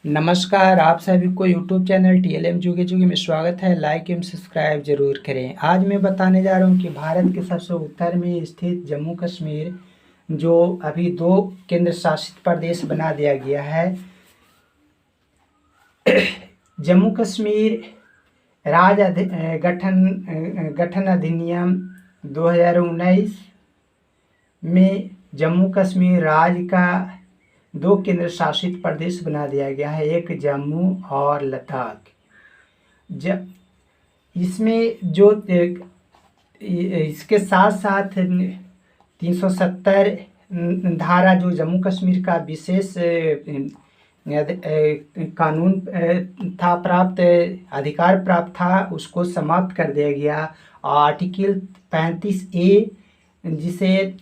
नमस्कार, आप सभी को यूट्यूब चैनल टीएलएम जुगे जुगे में स्वागत है। लाइक एवं सब्सक्राइब जरूर करें। आज मैं बताने जा रहा हूं कि भारत के सबसे उत्तर में स्थित जम्मू कश्मीर, जो अभी 2 केंद्र शासित प्रदेश बना दिया गया है। जम्मू कश्मीर गठन अधिनियम 2019 में जम्मू कश्मीर राज्य का 2 केंद्र शासित प्रदेश बना दिया गया है, एक जम्मू और लद्दाख। जब इसमें जो इसके साथ साथ 370 धारा जो जम्मू कश्मीर का विशेष कानून था, अधिकार प्राप्त था, उसको समाप्त कर दिया गया। आर्टिकल 35A, जिसे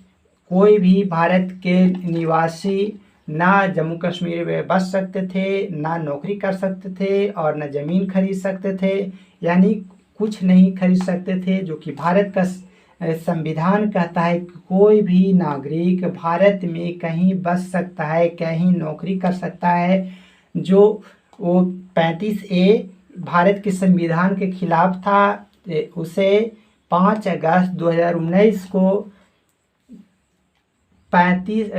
कोई भी भारत के निवासी ना जम्मू कश्मीर में बस सकते थे, ना नौकरी कर सकते थे और ना ज़मीन खरीद सकते थे, यानी कुछ नहीं खरीद सकते थे। जो कि भारत का संविधान कहता है कि कोई भी नागरिक भारत में कहीं बस सकता है, कहीं नौकरी कर सकता है। जो वो 35A भारत के संविधान के खिलाफ था, उसे 5 अगस्त 2019 को 35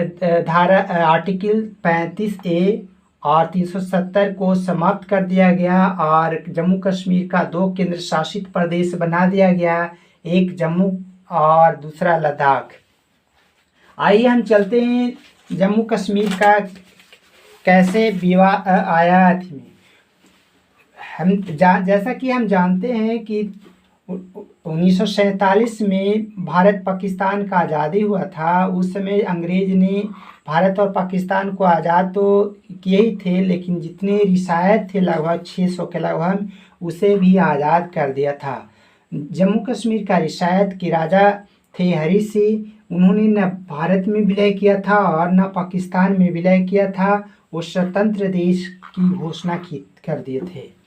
आर्टिकल 35A और 370 को समाप्त कर दिया गया और जम्मू कश्मीर का 2 केंद्र शासित प्रदेश बना दिया गया, एक जम्मू और दूसरा लद्दाख। आइए हम चलते हैं जम्मू कश्मीर का कैसे विवाद आया थी। जैसा कि हम जानते हैं कि 1947 में भारत पाकिस्तान का आज़ादी हुआ था। उस समय अंग्रेज ने भारत और पाकिस्तान को आज़ाद तो किए ही थे, लेकिन जितने रियासत थे लगभग 600 के लगभग, उसे भी आज़ाद कर दिया था। जम्मू कश्मीर का रियासत के राजा थे हरी सिंह। उन्होंने न भारत में विलय किया था और न पाकिस्तान में विलय किया था। वो स्वतंत्र देश की घोषणा कर दिए थे।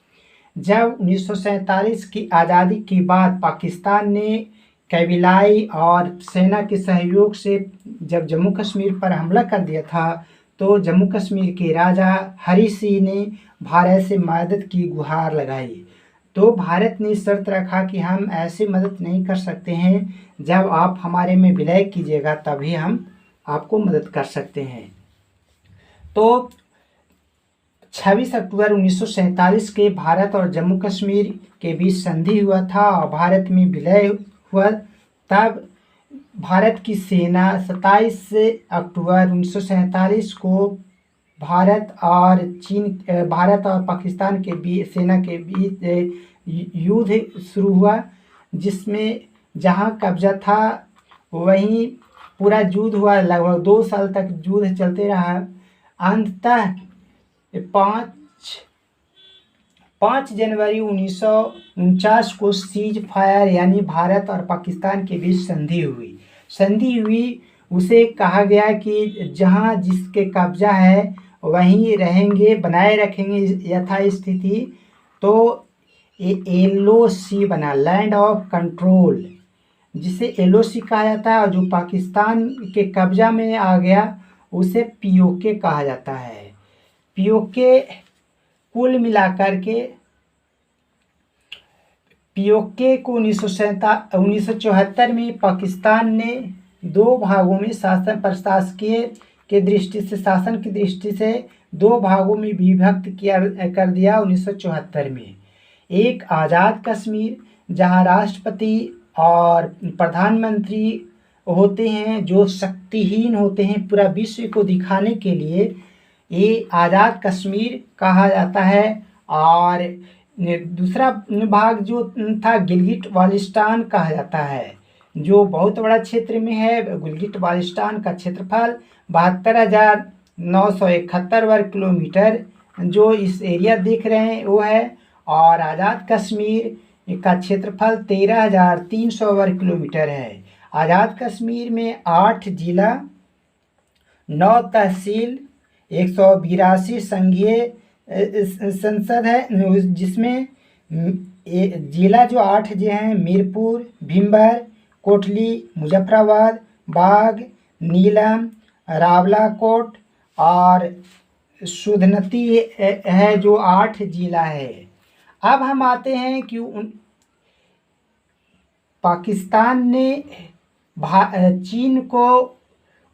जब 1947 की आज़ादी के बाद पाकिस्तान ने कबीलाई और सेना के सहयोग से जब जम्मू कश्मीर पर हमला कर दिया था, तो जम्मू कश्मीर के राजा हरी सिंह ने भारत से मदद की गुहार लगाई। तो भारत ने शर्त रखा कि हम ऐसी मदद नहीं कर सकते हैं, जब आप हमारे में विलय कीजिएगा तभी हम आपको मदद कर सकते हैं। तो 26 अक्टूबर 1947 के भारत और जम्मू कश्मीर के बीच संधि हुआ था और भारत में विलय हुआ। तब भारत की सेना 27 अक्टूबर 1947 को भारत और पाकिस्तान के बीच सेना के बीच युद्ध शुरू हुआ, जिसमें जहां कब्जा था वहीं पूरा युद्ध हुआ। लगभग 2 साल तक युद्ध चलते रहा। अंततः 5 जनवरी 1949 को सीज फायर यानी भारत और पाकिस्तान के बीच संधि हुई। उसे कहा गया कि जहां जिसके कब्जा है वहीं रहेंगे, बनाए रखेंगे यथास्थिति। तो LOC बना, लैंड ऑफ कंट्रोल, जिसे LOC कहा जाता है। और जो पाकिस्तान के कब्जा में आ गया उसे POK कहा जाता है। POK कुल मिलाकर के POK को 1974 में पाकिस्तान ने 2 भागों में शासन की दृष्टि से 2 भागों में विभक्त कर दिया। 1974 में एक आज़ाद कश्मीर, जहां राष्ट्रपति और प्रधानमंत्री होते हैं, जो शक्तिहीन होते हैं, पूरा विश्व को दिखाने के लिए ये आज़ाद कश्मीर कहा जाता है। और दूसरा भाग जो था गिलगिट बाल्टिस्तान कहा जाता है, जो बहुत बड़ा क्षेत्र में है। गिलगिट बाल्टिस्तान का क्षेत्रफल 72,971 वर्ग किलोमीटर, जो इस एरिया देख रहे हैं वो है। और आज़ाद कश्मीर का क्षेत्रफल 13,300 वर्ग किलोमीटर है। आज़ाद कश्मीर में 8 जिला, 9 तहसील, 182 संघीय संसद है, जिसमें जिला जो 8 जो हैं मीरपुर, भिंबर, कोटली, मुजफ्फराबाद, बाग, नीलम, रावलाकोट और सुधनती है जो 8 जिला है। अब हम आते हैं कि पाकिस्तान ने चीन को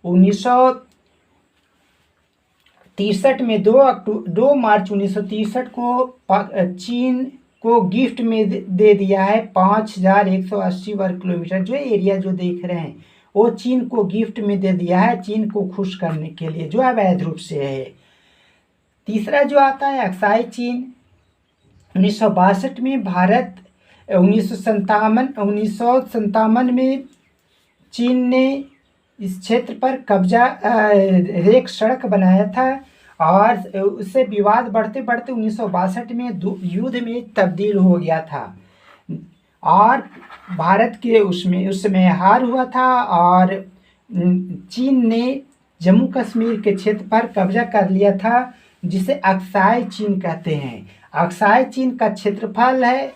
1963 में 2 मार्च 1963 को चीन को गिफ्ट में दे दिया है 5180 वर्ग किलोमीटर। जो एरिया जो देख रहे हैं वो चीन को गिफ्ट में दे दिया है, चीन को खुश करने के लिए, जो अवैध रूप से है। तीसरा जो आता है अक्साई चीन, 1962 में भारत 1957 में चीन ने इस क्षेत्र पर कब्जा एक सड़क बनाया था और उससे विवाद बढ़ते बढ़ते 1962 में युद्ध में तब्दील हो गया था और भारत के उसमें हार हुआ था और चीन ने जम्मू कश्मीर के क्षेत्र पर कब्जा कर लिया था, जिसे अक्साई चीन कहते हैं। अक्साई चीन का क्षेत्रफल है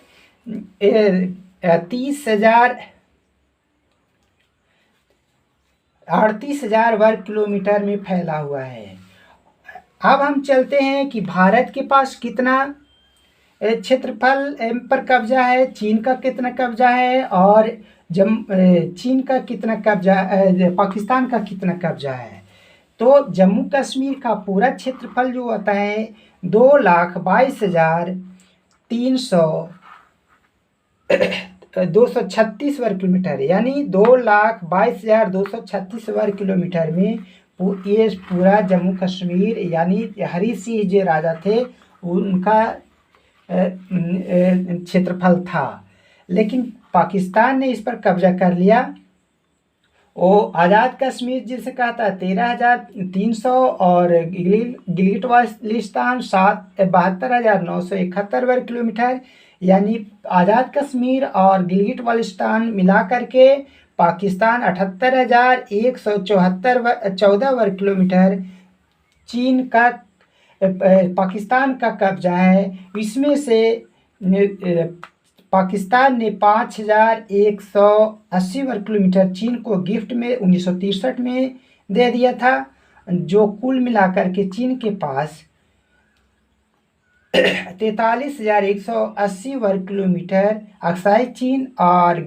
38,000 वर्ग किलोमीटर में फैला हुआ है। अब हम चलते हैं कि भारत के पास कितना क्षेत्रफल पर कब्जा है, चीन का कितना कब्जा है और चीन का कितना कब्जा, पाकिस्तान का कितना कब्जा है। तो जम्मू कश्मीर का पूरा क्षेत्रफल जो होता है 2,22,236 वर्ग किलोमीटर, यानी 2,22,236 वर्ग किलोमीटर में ये पूरा जम्मू कश्मीर, यानी हरी सिंह जो राजा थे उनका क्षेत्रफल था। लेकिन पाकिस्तान ने इस पर कब्जा कर लिया। वो आज़ाद कश्मीर जिसे कहता है 13,300 और गिलगिट बाल्टिस्तान 72,971 वर्ग किलोमीटर, यानी आज़ाद कश्मीर और गिलगिट बाल्टिस्तान मिला करके पाकिस्तान 78,114 वर्ग किलोमीटर चीन का पाकिस्तान का कब्जा है। इसमें से पाकिस्तान ने 5,180 वर्ग किलोमीटर चीन को गिफ्ट में 1963 में दे दिया था, जो कुल मिलाकर के चीन के पास 43,180 वर्ग किलोमीटर अक्साई चीन और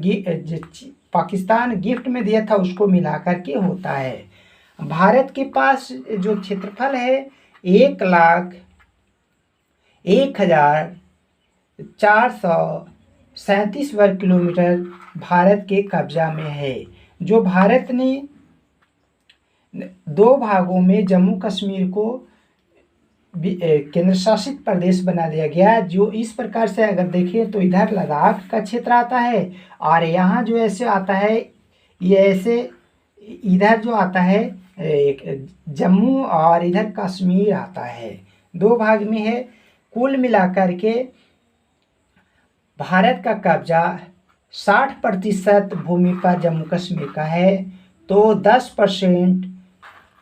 पाकिस्तान गिफ्ट में दिया था उसको मिलाकर के होता है। भारत के पास जो क्षेत्रफल है 1,01,437 वर्ग किलोमीटर भारत के कब्जा में है, जो भारत ने 2 भागों में जम्मू कश्मीर को केंद्र शासित प्रदेश बना दिया गया। जो इस प्रकार से अगर देखें तो इधर लद्दाख का क्षेत्र आता है और यहाँ जो ऐसे आता है ये ऐसे, इधर जो आता है एक जम्मू और इधर कश्मीर आता है, 2 भाग में है। कुल मिलाकर के भारत का कब्जा 60% भूमि पर जम्मू कश्मीर का है, तो 10%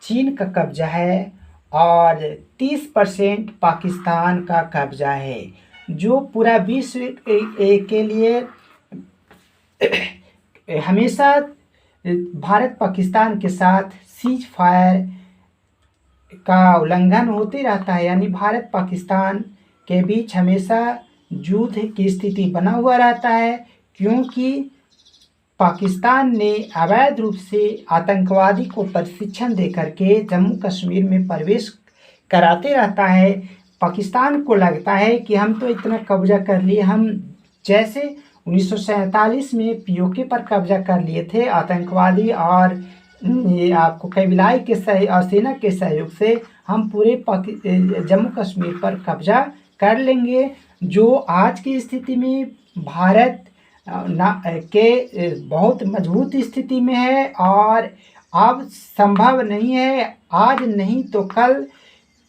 चीन का कब्जा है और 30% पाकिस्तान का कब्जा है, जो पूरा विश्व के लिए हमेशा भारत पाकिस्तान के साथ सीज फायर का उल्लंघन होते रहता है, यानी भारत पाकिस्तान के बीच हमेशा युद्ध की स्थिति बना हुआ रहता है, क्योंकि पाकिस्तान ने अवैध रूप से आतंकवादी को प्रशिक्षण देकर के जम्मू कश्मीर में प्रवेश कराते रहता है। पाकिस्तान को लगता है कि हम तो इतना कब्जा कर लिए, हम जैसे 1947 में पीओके पर कब्जा कर लिए थे आतंकवादी और ये आपको कैबिलाई के सेना के सहयोग से हम पूरे जम्मू कश्मीर पर कब्जा कर लेंगे। जो आज की स्थिति में भारत के बहुत मजबूत स्थिति में है और अब संभव नहीं है, आज नहीं तो कल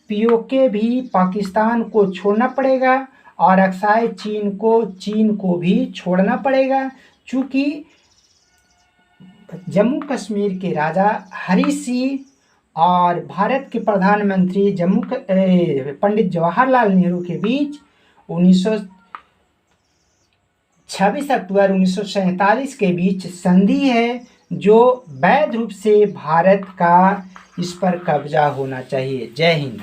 पीओके भी पाकिस्तान को छोड़ना पड़ेगा और अक्साई चीन को भी छोड़ना पड़ेगा, चूँकि जम्मू कश्मीर के राजा हरी सिंह और भारत के प्रधानमंत्री पंडित जवाहरलाल नेहरू के बीच 26 अक्टूबर 1947 के बीच संधि है, जो वैध रूप से भारत का इस पर कब्जा होना चाहिए। जय हिंद।